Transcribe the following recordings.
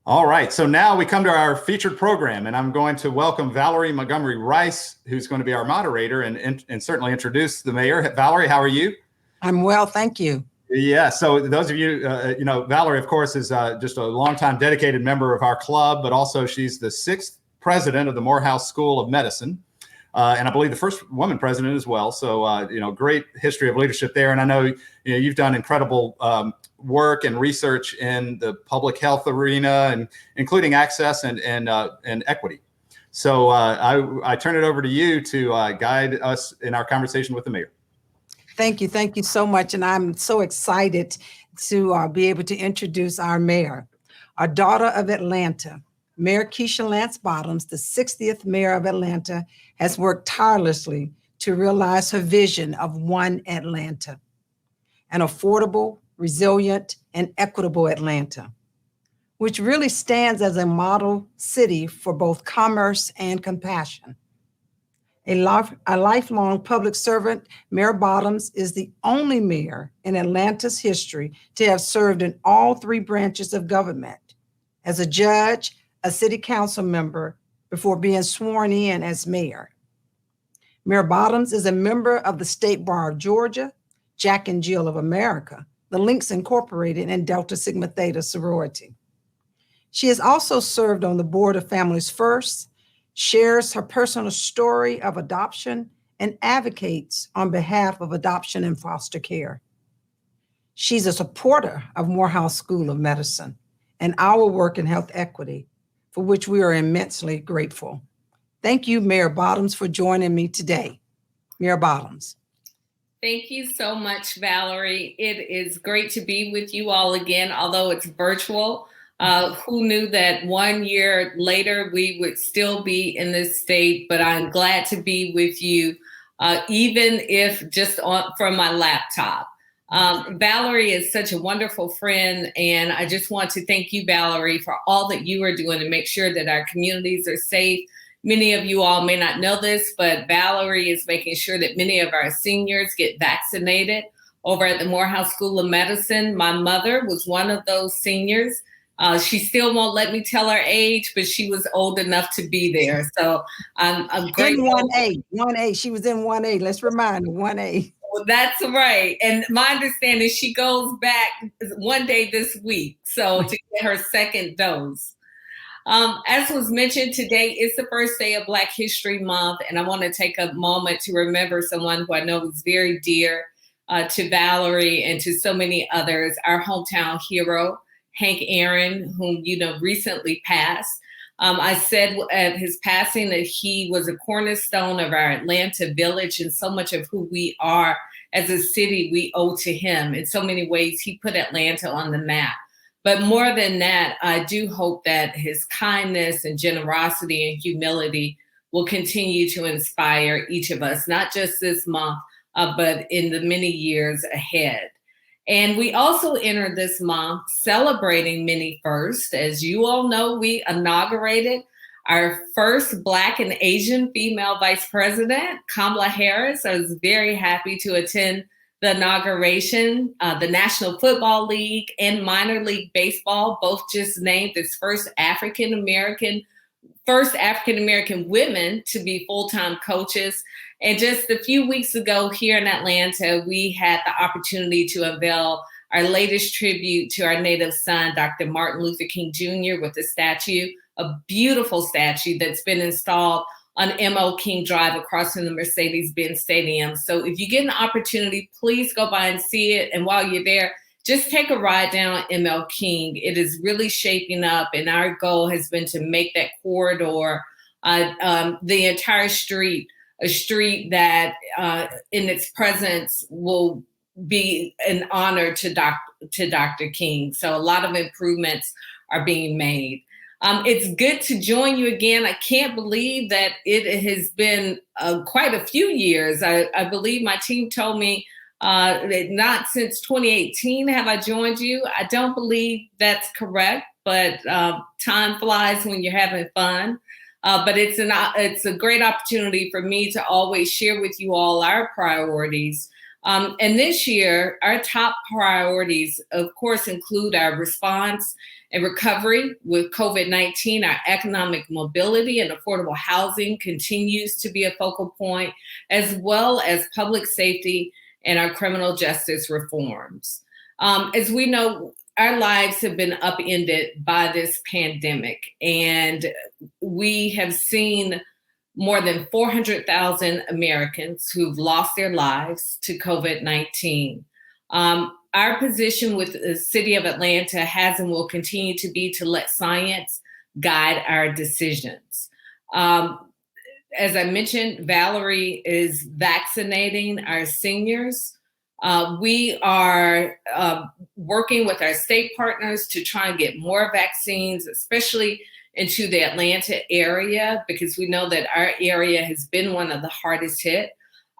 All right, so now we come to our featured program, and I'm going to welcome Valerie Montgomery Rice, who's going to be our moderator and certainly introduce the mayor. Valerie, how are you? I'm well, thank you. Yeah, so those of you, Valerie, of course, is just a longtime dedicated member of our club, but also she's the 6th president of the Morehouse School of Medicine. And I believe the first woman president as well. So, great history of leadership there. And I know, you've done incredible work and research in the public health arena, and including access and equity. So I turn it over to you to guide us in our conversation with the mayor. Thank you. Thank you so much. And I'm so excited to be able to introduce our mayor, our daughter of Atlanta. Mayor Keisha Lance Bottoms, the 60th mayor of Atlanta, has worked tirelessly to realize her vision of one Atlanta, an affordable, resilient, and equitable Atlanta, which really stands as a model city for both commerce and compassion. A lifelong public servant, Mayor Bottoms is the only mayor in Atlanta's history to have served in all 3 branches of government, as a judge, a city council member, before being sworn in as mayor. Mayor Bottoms is a member of the State Bar of Georgia, Jack and Jill of America, the Links Incorporated, and Delta Sigma Theta sorority. She has also served on the board of Families First, shares her personal story of adoption, and advocates on behalf of adoption and foster care. She's a supporter of Morehouse School of Medicine and our work in health equity, for which we are immensely grateful. Thank you, Mayor Bottoms, for joining me today. Mayor Bottoms. Thank you so much, Valerie. It is great to be with you all again, although it's virtual. Who knew that 1 year later we would still be in this state, but I'm glad to be with you, even if just from my laptop. Valerie is such a wonderful friend, and I just want to thank you, Valerie, for all that you are doing to make sure that our communities are safe. Many of you all may not know this, but Valerie is making sure that many of our seniors get vaccinated over at the Morehouse School of Medicine. My mother was one of those seniors. She still won't let me tell her age, but she was old enough to be there. So I'm grateful. In 1A. She was in 1A. Let's remind her, 1A. Well, that's right. And my understanding, she goes back one day this week, so to get her second dose. As was mentioned, today is the first day of Black History Month, and I want to take a moment to remember someone who I know is very dear to Valerie and to so many others, our hometown hero, Hank Aaron, whom recently passed. I said at his passing that he was a cornerstone of our Atlanta village, and so much of who we are as a city we owe to him. In so many ways, he put Atlanta on the map. But more than that, I do hope that his kindness and generosity and humility will continue to inspire each of us, not just this month, but in the many years ahead. And we also enter this month celebrating many firsts. As you all know, we inaugurated our first Black and Asian female vice president, Kamala Harris. I was very happy to attend the inauguration. The National Football League and Minor League Baseball both just named its first African-American women to be full-time coaches. And just a few weeks ago here in Atlanta, we had the opportunity to unveil our latest tribute to our native son, Dr. Martin Luther King Jr., with a statue, a beautiful statue that's been installed on M.L. King Drive across from the Mercedes-Benz Stadium. So if you get an opportunity, please go by and see it. And while you're there, just take a ride down M.L. King. It is really shaping up, and our goal has been to make that corridor, the entire street, a street that in its presence will be an honor to Dr. King. So a lot of improvements are being made. It's good to join you again. I can't believe that it has been quite a few years. I believe my team told me that not since 2018 have I joined you. I don't believe that's correct, but time flies when you're having fun. But it's a great opportunity for me to always share with you all our priorities And this year, our top priorities, of course, include our response and recovery with COVID-19. Our economic mobility and affordable housing continues to be a focal point, as well as public safety and our criminal justice reforms. As we know, our lives have been upended by this pandemic, and we have seen more than 400,000 Americans who've lost their lives to COVID-19. Our position with the city of Atlanta has and will continue to be to let science guide our decisions. As I mentioned, Valerie is vaccinating our seniors. We are working with our state partners to try and get more vaccines, especially into the Atlanta area, because we know that our area has been one of the hardest hit.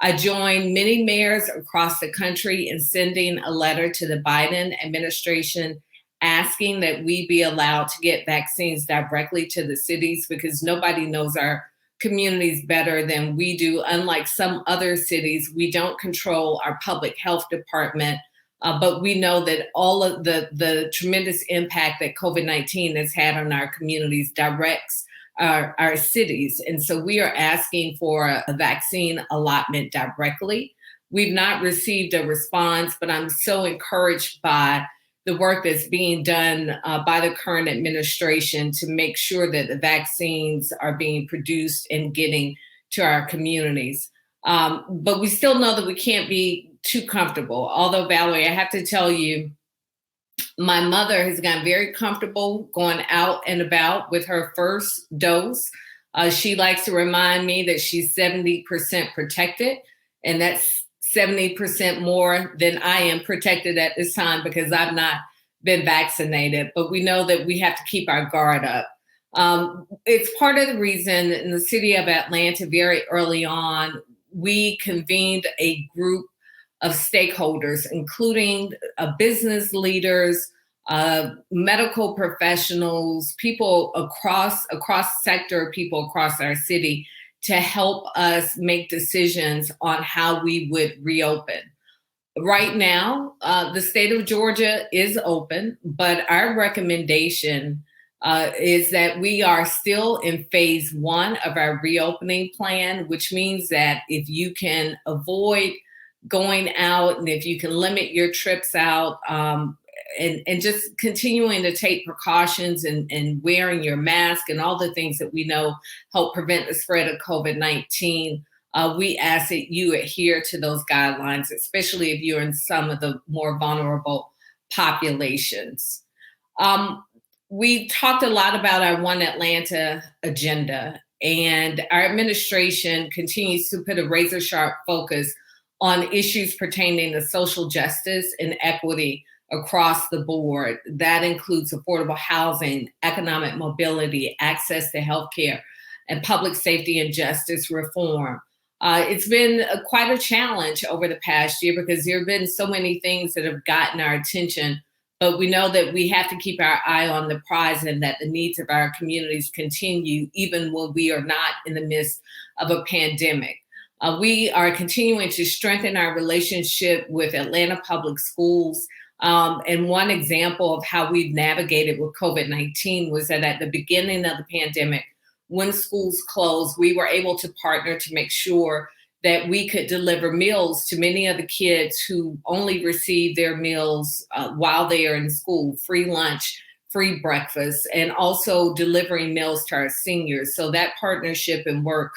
I joined many mayors across the country in sending a letter to the Biden administration asking that we be allowed to get vaccines directly to the cities, because nobody knows our communities better than we do. Unlike some other cities, we don't control our public health department. But we know that all of the tremendous impact that COVID-19 has had on our communities directs our cities. And so we are asking for a vaccine allotment directly. We've not received a response, but I'm so encouraged by the work that's being done by the current administration to make sure that the vaccines are being produced and getting to our communities. But we still know that we can't be too comfortable. Although, Valerie, I have to tell you, my mother has gotten very comfortable going out and about with her first dose. She likes to remind me that she's 70% protected, and that's 70% more than I am protected at this time because I've not been vaccinated. But we know that we have to keep our guard up. It's part of the reason in the city of Atlanta, very early on, we convened a group of stakeholders, including business leaders, medical professionals, people across sector, people across our city, to help us make decisions on how we would reopen. Right now, the state of Georgia is open, but our recommendation is that we are still in phase 1 of our reopening plan, which means that if you can avoid going out and if you can limit your trips out and just continuing to take precautions and wearing your mask and all the things that we know help prevent the spread of COVID-19, we ask that you adhere to those guidelines, especially if you're in some of the more vulnerable populations. We talked a lot about our One Atlanta agenda, and our administration continues to put a razor sharp focus on issues pertaining to social justice and equity across the board. That includes affordable housing, economic mobility, access to healthcare, and public safety and justice reform. It's been quite a challenge over the past year because there have been so many things that have gotten our attention, but we know that we have to keep our eye on the prize and that the needs of our communities continue even when we are not in the midst of a pandemic. We are continuing to strengthen our relationship with Atlanta Public Schools. And one example of how we've navigated with COVID-19 was that at the beginning of the pandemic, when schools closed, we were able to partner to make sure that we could deliver meals to many of the kids who only receive their meals while they are in school, free lunch, free breakfast, and also delivering meals to our seniors. So that partnership and work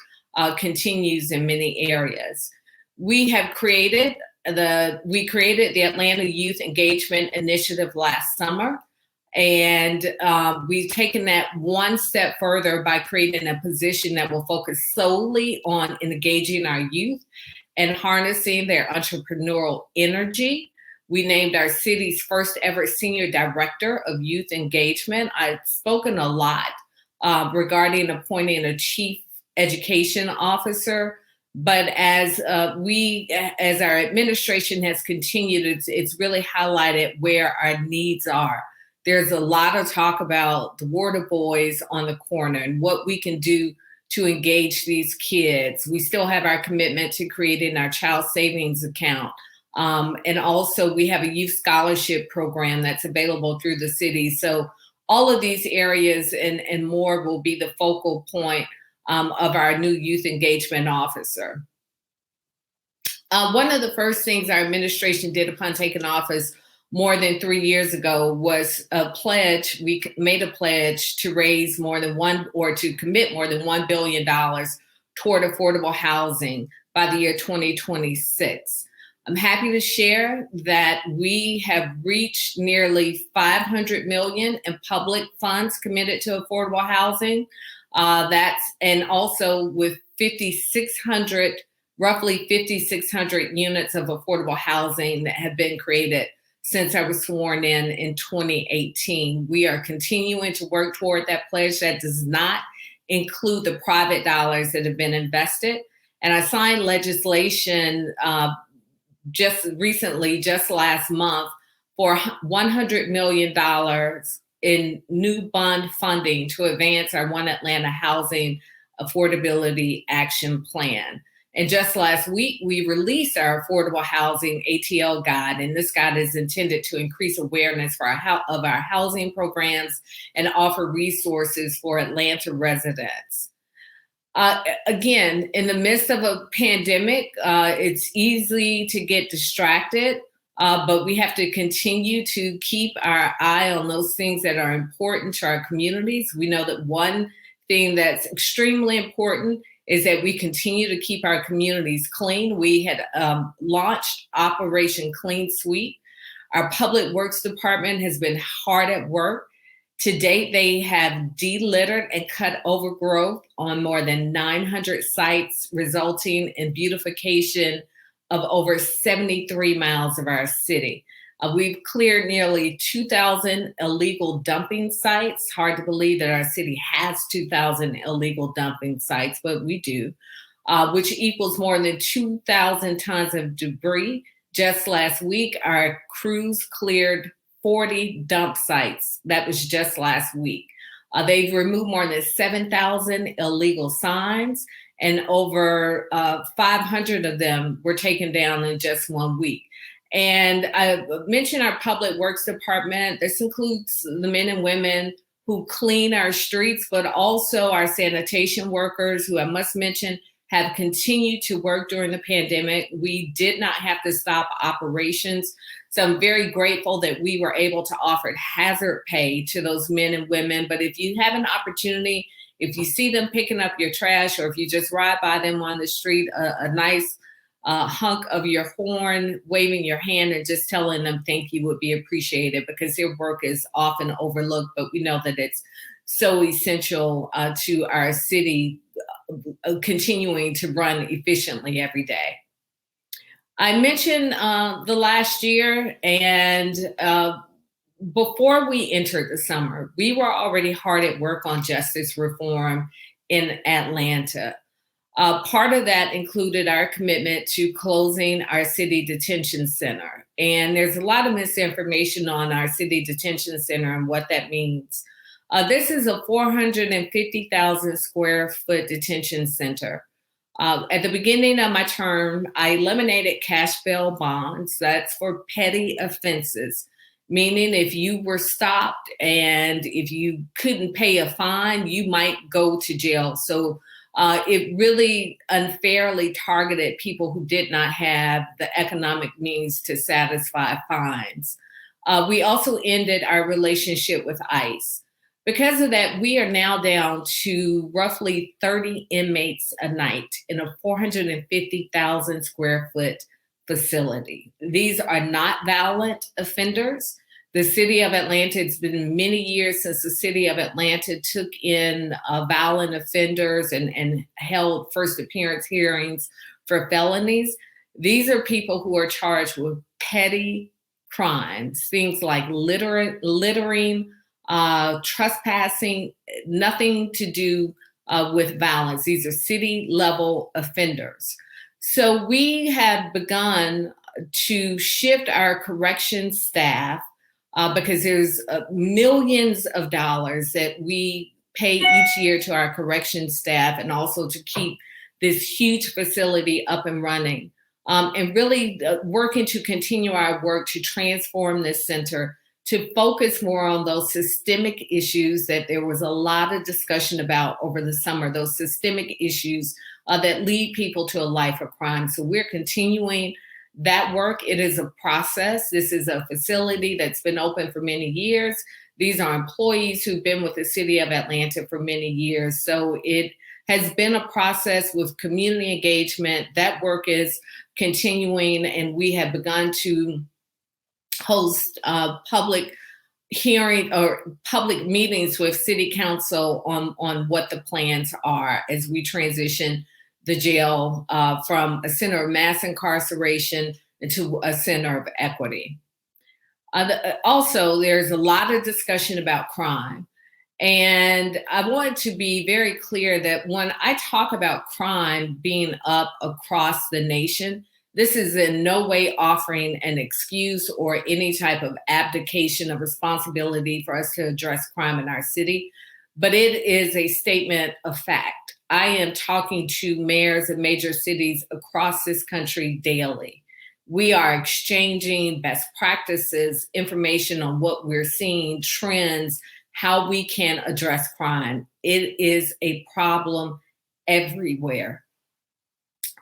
continues in many areas. We created the Atlanta Youth Engagement Initiative last summer. And we've taken that one step further by creating a position that will focus solely on engaging our youth and harnessing their entrepreneurial energy. We named our city's first ever senior director of youth engagement. I've spoken a lot regarding appointing a chief education officer. But as our administration has continued, it's really highlighted where our needs are. There's a lot of talk about the water boys on the corner and what we can do to engage these kids. We still have our commitment to creating our child savings account, And also we have a youth scholarship program that's available through the city. So all of these areas and more will be the focal point of our new youth engagement officer. One of the first things our administration did upon taking office more than 3 years ago was a pledge. We made a pledge to raise more than to commit more than $1 billion toward affordable housing by the year 2026. I'm happy to share that we have reached nearly $500 million in public funds committed to affordable housing. And also with roughly 5,600 units of affordable housing that have been created since I was sworn in 2018. We are continuing to work toward that pledge. That does not include the private dollars that have been invested. And I signed legislation just recently, just last month, for $100 million in new bond funding to advance our One Atlanta Housing Affordability Action Plan. And just last week, we released our Affordable Housing ATL Guide, and this guide is intended to increase awareness of our housing programs and offer resources for Atlanta residents. Again, in the midst of a pandemic, it's easy to get distracted, but we have to continue to keep our eye on those things that are important to our communities. We know that one thing that's extremely important is that we continue to keep our communities clean. We had launched Operation Clean Sweep. Our Public Works Department has been hard at work. To date, they have de-littered and cut overgrowth on more than 900 sites, resulting in beautification of over 73 miles of our city. We've cleared nearly 2,000 illegal dumping sites. Hard to believe that our city has 2,000 illegal dumping sites, but we do, which equals more than 2,000 tons of debris. Just last week, our crews cleared 40 dump sites. That was just last week. They've removed more than 7,000 illegal signs, and over 500 of them were taken down in just 1 week. And I mentioned our Public Works Department. This includes the men and women who clean our streets, but also our sanitation workers, who I must mention have continued to work during the pandemic. We did not have to stop operations. So I'm very grateful that we were able to offer hazard pay to those men and women. But if you have an opportunity, if you see them picking up your trash, or if you just ride by them on the street, a nice hunk of your horn, waving your hand and just telling them thank you would be appreciated, because their work is often overlooked, but we know that it's so essential to our city continuing to run efficiently every day. I mentioned the last year, and before we entered the summer, we were already hard at work on justice reform in Atlanta. Part of that included our commitment to closing our city detention center. And there's a lot of misinformation on our city detention center and what that means. This is a 450,000 square foot detention center. At the beginning of my term, I eliminated cash bail bonds. That's for petty offenses, meaning if you were stopped and if you couldn't pay a fine, you might go to jail. So it really unfairly targeted people who did not have the economic means to satisfy fines. We also ended our relationship with ICE. Because of that, we are now down to roughly 30 inmates a night in a 450,000 square foot facility. These are not violent offenders. The city of Atlanta, it's been many years since the city of Atlanta took in violent offenders and held first appearance hearings for felonies. These are people who are charged with petty crimes, things like littering, trespassing, nothing to do with violence. These are city level offenders. So we have begun to shift our corrections staff because there's millions of dollars that we pay each year to our corrections staff, and also to keep this huge facility up and running. and really working to continue our work to transform this center to focus more on those systemic issues that there was a lot of discussion about over the summer, those systemic issues that lead people to a life of crime. So we're continuing that work. It is a process. This is a facility that's been open for many years. These are employees who've been with the city of Atlanta for many years. So it has been a process with community engagement. That work is continuing, and we have begun to host public hearing or public meetings with city council on what the plans are as we transition the jail from a center of mass incarceration into a center of equity. Also, there's a lot of discussion about crime. And I want to be very clear that when I talk about crime being up across the nation, this is in no way offering an excuse or any type of abdication of responsibility for us to address crime in our city, but it is a statement of fact. I am talking to mayors of major cities across this country daily. We are exchanging best practices, information on what we're seeing, trends, how we can address crime. It is a problem everywhere.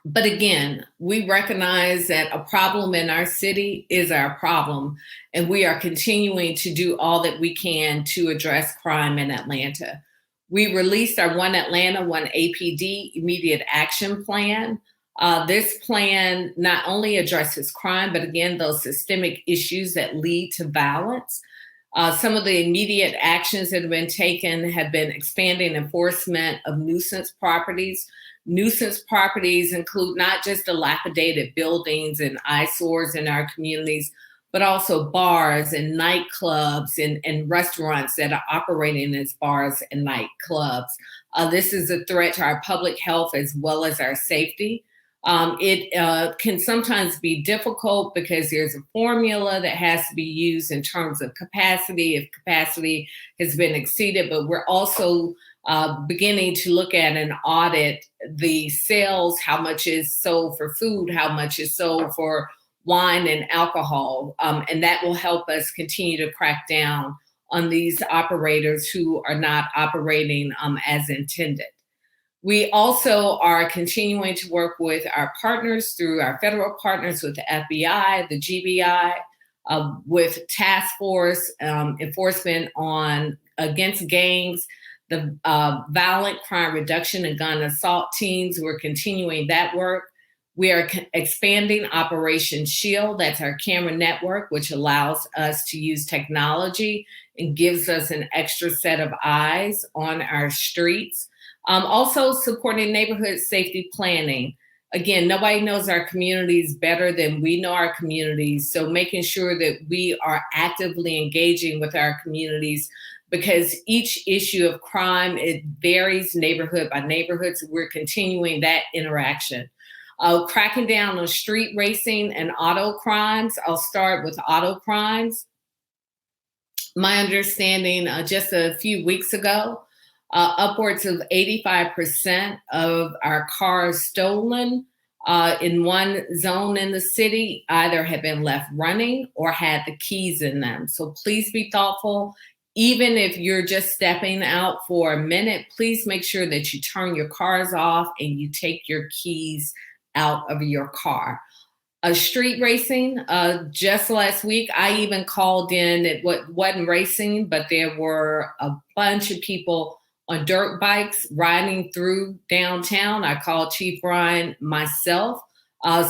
But again, we recognize that a problem in our city is our problem, and we are continuing to do all that we can to address crime in Atlanta. We released our One Atlanta, One APD immediate action plan. This plan not only addresses crime, but again, those systemic issues that lead to violence. Some of the immediate actions that have been taken have been expanding enforcement of nuisance properties. Nuisance properties include not just dilapidated buildings and eyesores in our communities, but also bars and nightclubs and restaurants that are operating as bars and nightclubs. This is a threat to our public health as well as our safety. It can sometimes be difficult because there's a formula that has to be used in terms of capacity, if capacity has been exceeded, but we're also beginning to look at and audit the sales, how much is sold for food, how much is sold for wine and alcohol, and that will help us continue to crack down on these operators who are not operating as intended. We also are continuing to work with our partners through our federal partners with the FBI, the GBI, with task force enforcement against gangs, the violent crime reduction and gun assault teams. We're continuing that work. We are expanding Operation Shield. That's our camera network, which allows us to use technology and gives us an extra set of eyes on our streets. Also supporting neighborhood safety planning. Again, nobody knows our communities better than we know our communities. So making sure that we are actively engaging with our communities, because each issue of crime, it varies neighborhood by neighborhood. So we're continuing that interaction. Cracking down on street racing and auto crimes. I'll start with auto crimes. My understanding just a few weeks ago, upwards of 85% of our cars stolen in one zone in the city either have been left running or had the keys in them. So please be thoughtful. Even if you're just stepping out for a minute, please make sure that you turn your cars off and you take your keys out of your car. Street racing, just last week, I even called in, it wasn't racing, but there were a bunch of people on dirt bikes riding through downtown. I called Chief Brian myself.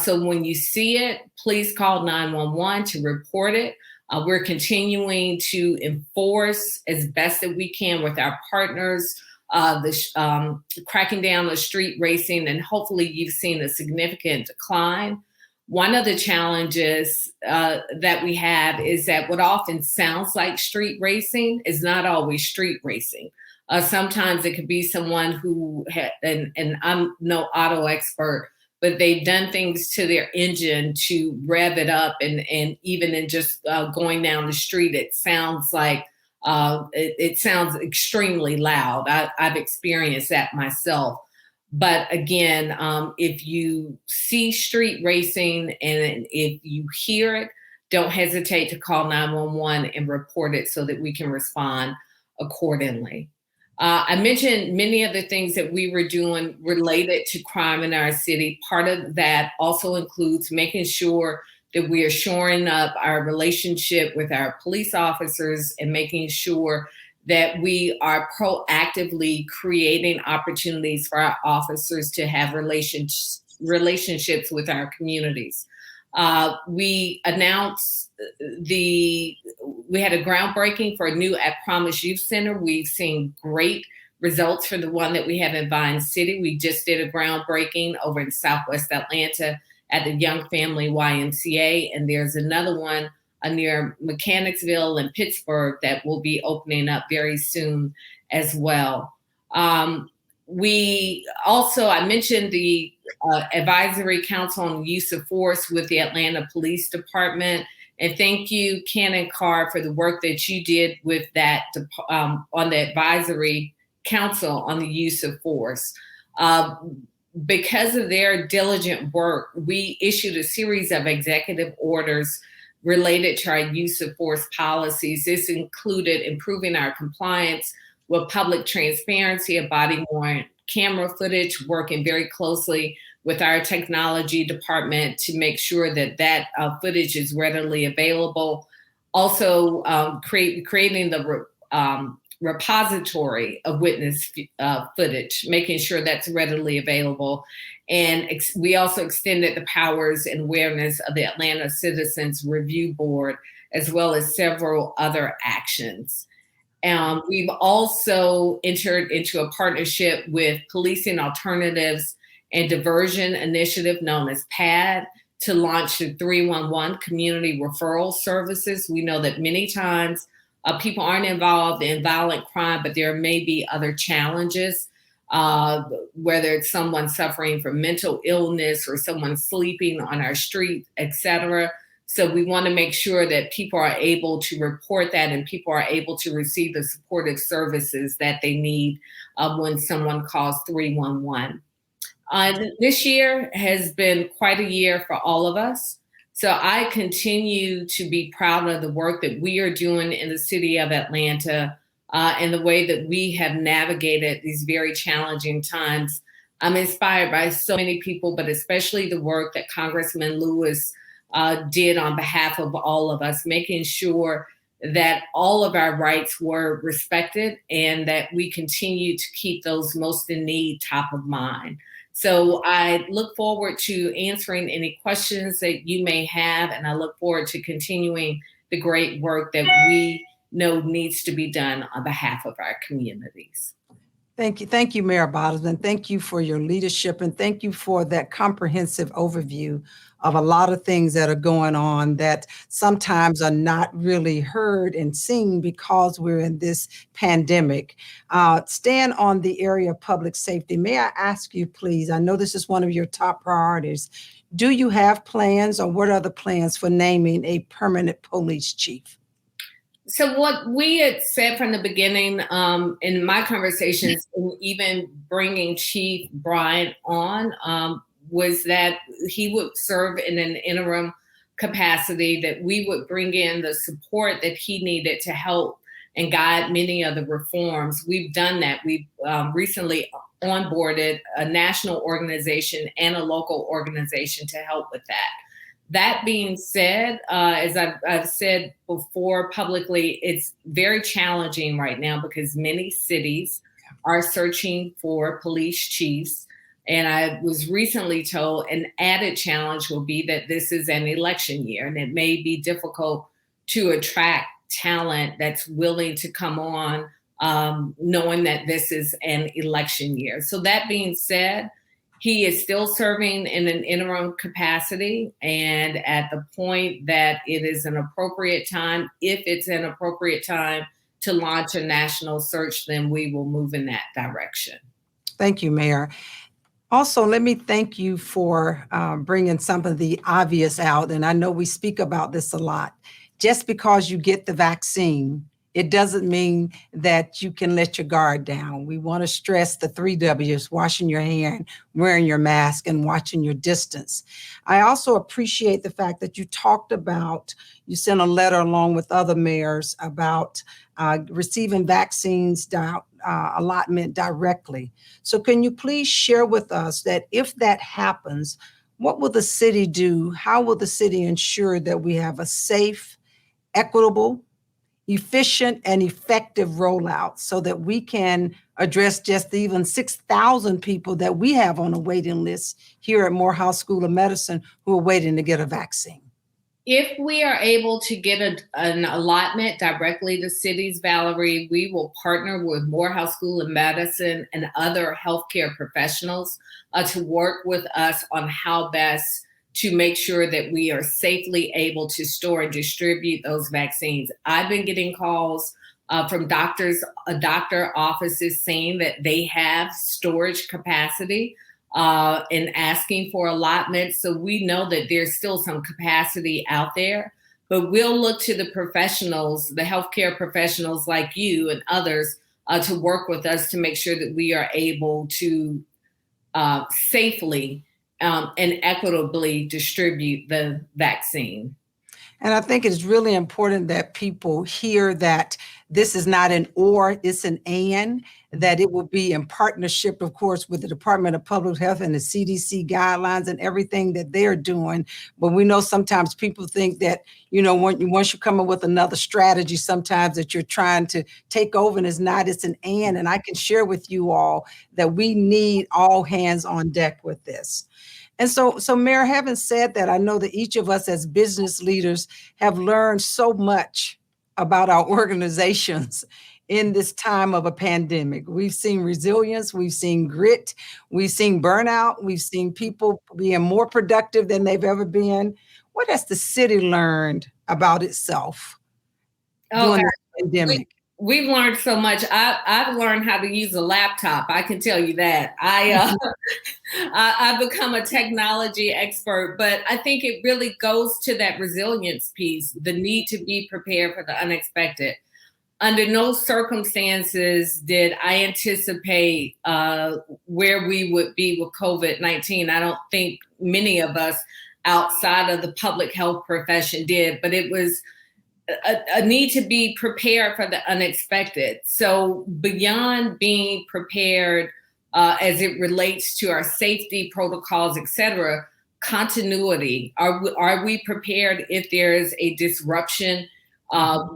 So when you see it, please call 911 to report it. We're continuing to enforce as best that we can with our partners, cracking down on street racing, and hopefully you've seen a significant decline. One of the challenges that we have is that what often sounds like street racing is not always street racing. Sometimes it could be someone who and I'm no auto expert, but they've done things to their engine to rev it up, and even in just going down the street, it sounds like it sounds extremely loud. I've experienced that myself. But again, if you see street racing and if you hear it, don't hesitate to call 911 and report it so that we can respond accordingly. I mentioned many of the things that we were doing related to crime in our city. Part of that also includes making sure that we are shoring up our relationship with our police officers and making sure that we are proactively creating opportunities for our officers to have relationships with our communities. We announced we had a groundbreaking for a new At Promise Youth Center. We've seen great results for the one that we have in Vine City. We just did a groundbreaking over in Southwest Atlanta at the Young Family YMCA, and there's another one near Mechanicsville and Pittsburgh that will be opening up very soon as well. We also, I mentioned the Advisory Council on the Use of Force with the Atlanta Police Department. And thank you, Cannon Carr, for the work that you did with that on the Advisory Council on the Use of Force. Because of their diligent work, we issued a series of executive orders related to our use of force policies. This included improving our compliance with public transparency of body-worn camera footage, working very closely with our technology department to make sure that that footage is readily available. Also, creating the repository of witness footage, making sure that's readily available. And we also extended the powers and awareness of the Atlanta Citizens Review Board, as well as several other actions. We've also entered into a partnership with Policing Alternatives and Diversion Initiative, known as PAD, to launch the 311 community referral services. We know that many times people aren't involved in violent crime, but there may be other challenges, whether it's someone suffering from mental illness or someone sleeping on our street, et cetera. So we want to make sure that people are able to report that and people are able to receive the supportive services that they need when someone calls 311. This year has been quite a year for all of us. So I continue to be proud of the work that we are doing in the city of Atlanta and the way that we have navigated these very challenging times. I'm inspired by so many people, but especially the work that Congressman Lewis did on behalf of all of us, making sure that all of our rights were respected and that we continue to keep those most in need top of mind. So I look forward to answering any questions that you may have, and I look forward to continuing the great work that we know needs to be done on behalf of our communities. Thank you. Thank you, Mayor Bottoms, and thank you for your leadership, and thank you for that comprehensive overview of a lot of things that are going on that sometimes are not really heard and seen because we're in this pandemic. Staying on the area of public safety, may I ask you, please, I know this is one of your top priorities. Do you have plans, or what are the plans for naming a permanent police chief? So what we had said from the beginning in my conversations, and even bringing Chief Bryant on, was that he would serve in an interim capacity, that we would bring in the support that he needed to help and guide many of the reforms. We've done that. We've recently onboarded a national organization and a local organization to help with that. That being said, as I've said before publicly, it's very challenging right now because many cities are searching for police chiefs. And I was recently told an added challenge will be that this is an election year, and it may be difficult to attract talent that's willing to come on, knowing that this is an election year. So that being said, he is still serving in an interim capacity, and at the point that it is an appropriate time, if it's an appropriate time to launch a national search, then we will move in that direction. Thank you, Mayor. Also, let me thank you for bringing some of the obvious out, and I know we speak about this a lot. Just because you get the vaccine, it doesn't mean that you can let your guard down. We want to stress the 3 W's: washing your hand, wearing your mask, and watching your distance. I also appreciate the fact that you talked about, you sent a letter along with other mayors about receiving vaccines allotment directly. So can you please share with us that if that happens, what will the city do? How will the city ensure that we have a safe, equitable, efficient, and effective rollout so that we can address just even 6,000 people that we have on a waiting list here at Morehouse School of Medicine who are waiting to get a vaccine? If we are able to get an allotment directly to cities, Valerie, we will partner with Morehouse School of Medicine and other healthcare professionals to work with us on how best to make sure that we are safely able to store and distribute those vaccines. I've been getting calls from doctor offices saying that they have storage capacity and asking for allotments. So we know that there's still some capacity out there, but we'll look to the professionals, the healthcare professionals like you and others to work with us to make sure that we are able to safely and equitably distribute the vaccine. And I think it's really important that people hear that this is not an or, it's an and, that it will be in partnership, of course, with the Department of Public Health and the CDC guidelines and everything that they're doing. But we know sometimes people think that, once you come up with another strategy, sometimes that you're trying to take over, and it's not, it's an and. And I can share with you all that we need all hands on deck with this. And so Mayor, having said that, I know that each of us as business leaders have learned so much about our organizations in this time of a pandemic. We've seen resilience, we've seen grit, we've seen burnout, we've seen people being more productive than they've ever been. What has the city learned about itself during the pandemic? We've learned so much. I've learned how to use a laptop. I can tell you that. I've become a technology expert, but I think it really goes to that resilience piece, the need to be prepared for the unexpected. Under no circumstances did I anticipate where we would be with COVID-19. I don't think many of us outside of the public health profession did, but it was a need to be prepared for the unexpected. So beyond being prepared as it relates to our safety protocols, et cetera, continuity. Are we prepared if there is a disruption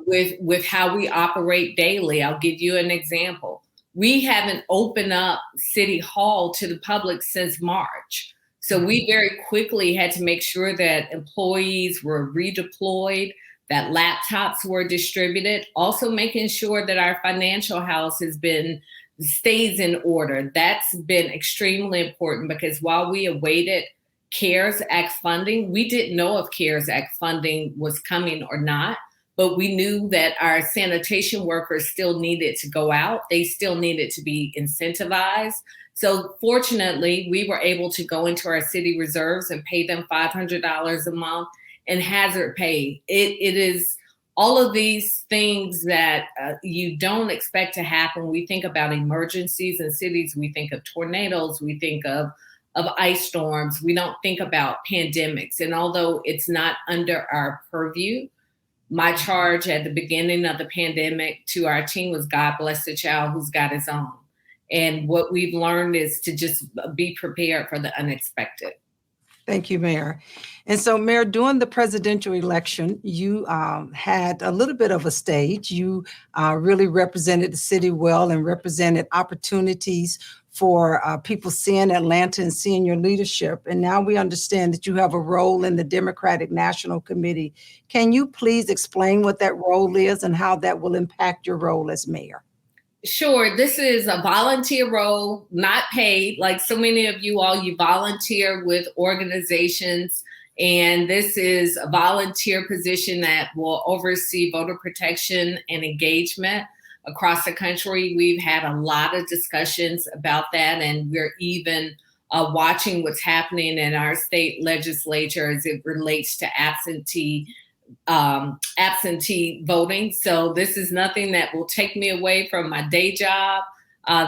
with how we operate daily? I'll give you an example. We haven't opened up City Hall to the public since March. So we very quickly had to make sure that employees were redeployed, that laptops were distributed, also making sure that our financial house stays in order. That's been extremely important because while we awaited CARES Act funding, we didn't know if CARES Act funding was coming or not, but we knew that our sanitation workers still needed to go out. They still needed to be incentivized. So fortunately, we were able to go into our city reserves and pay them $500 a month and hazard pay. It is all of these things that you don't expect to happen. We think about emergencies in cities. We think of tornadoes. We think of ice storms. We don't think about pandemics. And although it's not under our purview, my charge at the beginning of the pandemic to our team was God bless the child who's got his own. And what we've learned is to just be prepared for the unexpected. Thank you, Mayor. And so, Mayor, during the presidential election, you had a little bit of a stage. You really represented the city well and represented opportunities for people seeing Atlanta and seeing your leadership. And now we understand that you have a role in the Democratic National Committee. Can you please explain what that role is and how that will impact your role as mayor? Sure. This is a volunteer role, not paid. Like so many of you all, you volunteer with organizations. And this is a volunteer position that will oversee voter protection and engagement across the country. We've had a lot of discussions about that, and we're even watching what's happening in our state legislature as it relates to absentee absentee voting. So this is nothing that will take me away from my day job.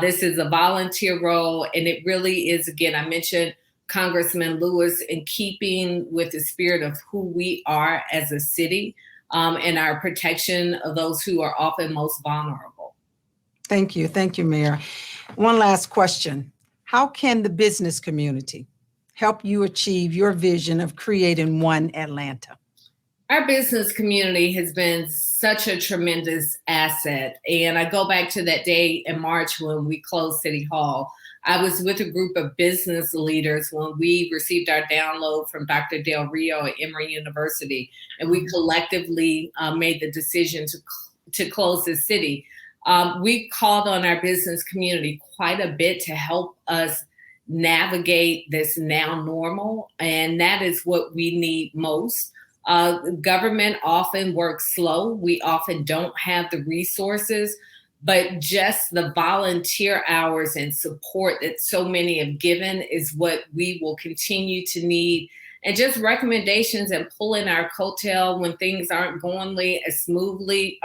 This is a volunteer role, and it really is, again, I mentioned Congressman Lewis, in keeping with the spirit of who we are as a city, and our protection of those who are often most vulnerable. Thank you. Thank you, Mayor. One last question. How can the business community help you achieve your vision of creating one Atlanta? Our business community has been such a tremendous asset. And I go back to that day in March when we closed City Hall. I was with a group of business leaders when we received our download from Dr. Del Rio at Emory University, and we collectively made the decision to close the city. We called on our business community quite a bit to help us navigate this now normal, and that is what we need most. Government often works slow. We often don't have the resources, but just the volunteer hours and support that so many have given is what we will continue to need. And just recommendations and pulling our coattail when things aren't going as smoothly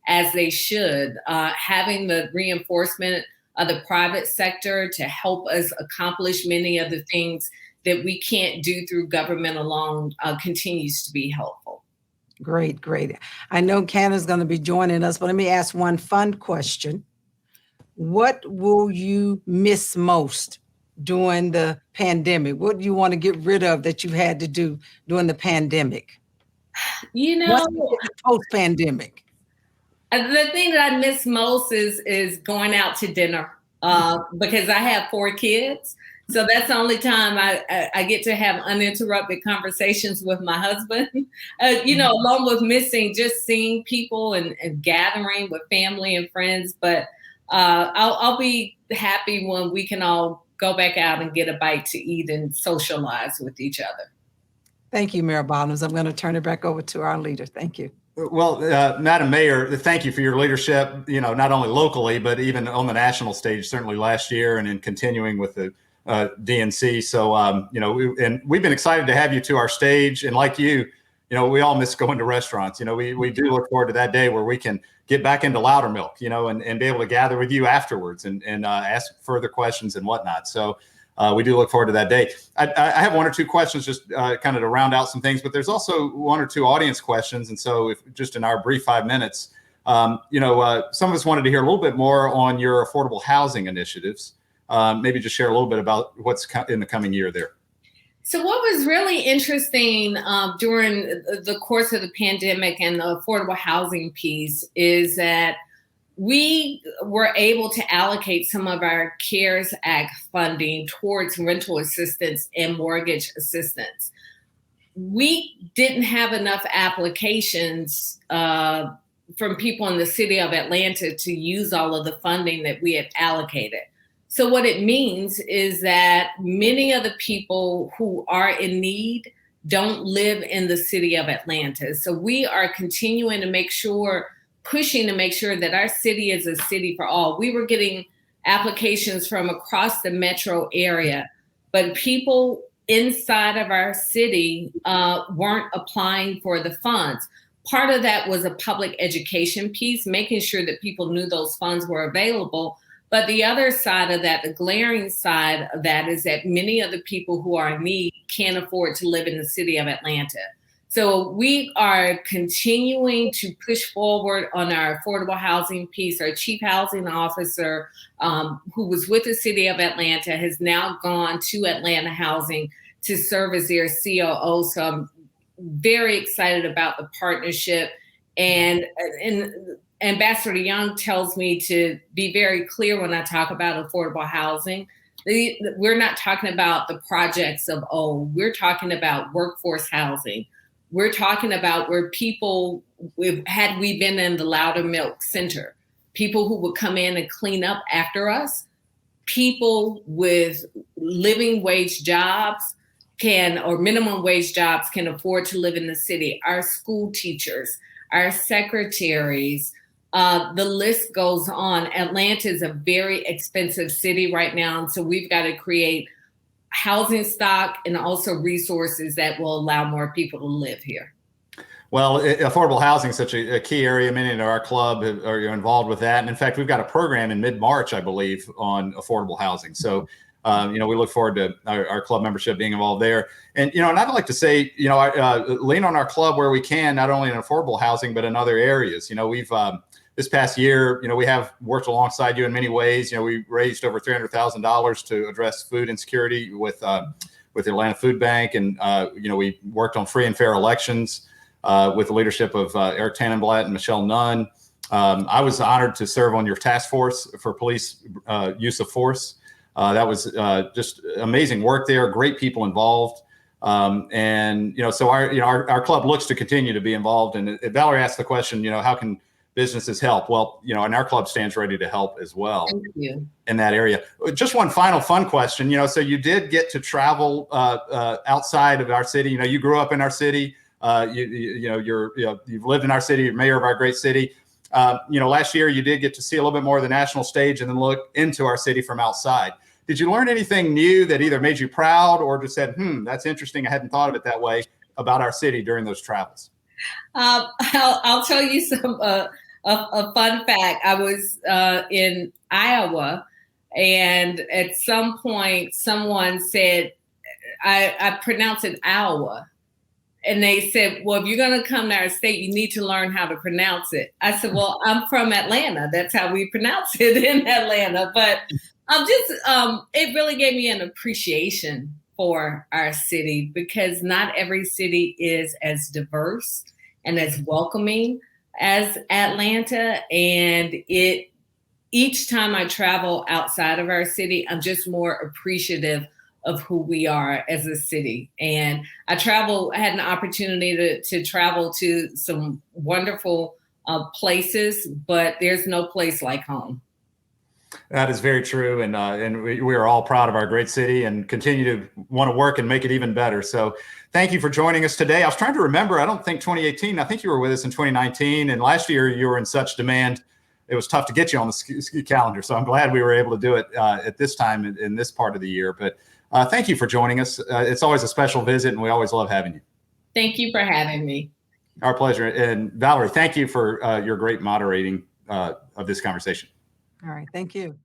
as they should. Having the reinforcement of the private sector to help us accomplish many of the things that we can't do through government alone continues to be helpful. Great, great. I know Candace's going to be joining us, but let me ask one fun question. What will you miss most during the pandemic? What do you want to get rid of that you had to do during the pandemic? Post-pandemic. The thing that I miss most is going out to dinner because I have 4 kids. So that's the only time I get to have uninterrupted conversations with my husband, along with missing just seeing people and gathering with family and friends. But I'll be happy when we can all go back out and get a bite to eat and socialize with each other. Thank you, Mayor Bottoms. I'm going to turn it back over to our leader. Thank you. Well, Madam Mayor, thank you for your leadership, not only locally, but even on the national stage, certainly last year, and in continuing with the DNC. So, and we've been excited to have you to our stage. And like you, we all miss going to restaurants. We do look forward to that day where we can get back into Loudermilk, and be able to gather with you afterwards and ask further questions and whatnot. So we do look forward to that day. I have 1 or 2 questions just kind of to round out some things, but there's also 1 or 2 audience questions. And so if just in our brief 5 minutes, some of us wanted to hear a little bit more on your affordable housing initiatives. Maybe just share a little bit about what's in the coming year there. So what was really interesting during the course of the pandemic and the affordable housing piece is that we were able to allocate some of our CARES Act funding towards rental assistance and mortgage assistance. We didn't have enough applications from people in the city of Atlanta to use all of the funding that we had allocated. So what it means is that many of the people who are in need don't live in the city of Atlanta. So we are continuing to pushing to make sure that our city is a city for all. We were getting applications from across the metro area, but people inside of our city weren't applying for the funds. Part of that was a public education piece, making sure that people knew those funds were available. But the other side of that, the glaring side of that, is that many of the people who are in need can't afford to live in the city of Atlanta. So we are continuing to push forward on our affordable housing piece. Our chief housing officer, who was with the city of Atlanta, has now gone to Atlanta Housing to serve as their COO. So I'm very excited about the partnership. And Ambassador Young tells me to be very clear when I talk about affordable housing. We're not talking about the projects of old. We're talking about workforce housing. We're talking about where people, had we been in the Loudermilk Center, people who would come in and clean up after us, people with living wage jobs or minimum wage jobs can afford to live in the city. Our school teachers, our secretaries, the list goes on. Atlanta is a very expensive city right now. And so we've got to create housing stock and also resources that will allow more people to live here. Well, affordable housing is such a key area. Many of our club are involved with that. And in fact, we've got a program in mid-March, I believe, on affordable housing. So, we look forward to our club membership being involved there. And, and I'd like to say, lean on our club where we can, not only in affordable housing, but in other areas. We've this past year, we have worked alongside you in many ways. We raised over $300,000 to address food insecurity with the Atlanta Food Bank. And, we worked on free and fair elections with the leadership of Eric Tannenblatt and Michelle Nunn. I was honored to serve on your task force for police use of force. That was just amazing work there. Great people involved. So our club looks to continue to be involved. And Valerie asked the question, how can businesses help? Well, and our club stands ready to help as well. Thank you. In that area. Just one final fun question, so you did get to travel outside of our city. You grew up in our city. You've lived in our city, you're mayor of our great city. Last year you did get to see a little bit more of the national stage and then look into our city from outside. Did you learn anything new that either made you proud or just said, that's interesting, I hadn't thought of it that way, about our city during those travels? I'll tell you a fun fact. I was in Iowa, and at some point someone said, I pronounce it Iowa. And they said, well, if you're going to come to our state, you need to learn how to pronounce it. I said, well, I'm from Atlanta. That's how we pronounce it in Atlanta. But it really gave me an appreciation for our city, because not every city is as diverse and as welcoming as Atlanta. And each time I travel outside of our city, I'm just more appreciative of who we are as a city. And I had an opportunity to travel to some wonderful places, but there's no place like home. That is very true. And we are all proud of our great city and continue to want to work and make it even better. So thank you for joining us today. I was trying to remember, I don't think 2018, I think you were with us in 2019. And last year you were in such demand, it was tough to get you on the ski calendar. So I'm glad we were able to do it at this time in this part of the year. But thank you for joining us. It's always a special visit, and we always love having you. Thank you for having me. Our pleasure. And Valerie, thank you for your great moderating of this conversation. All right. Thank you.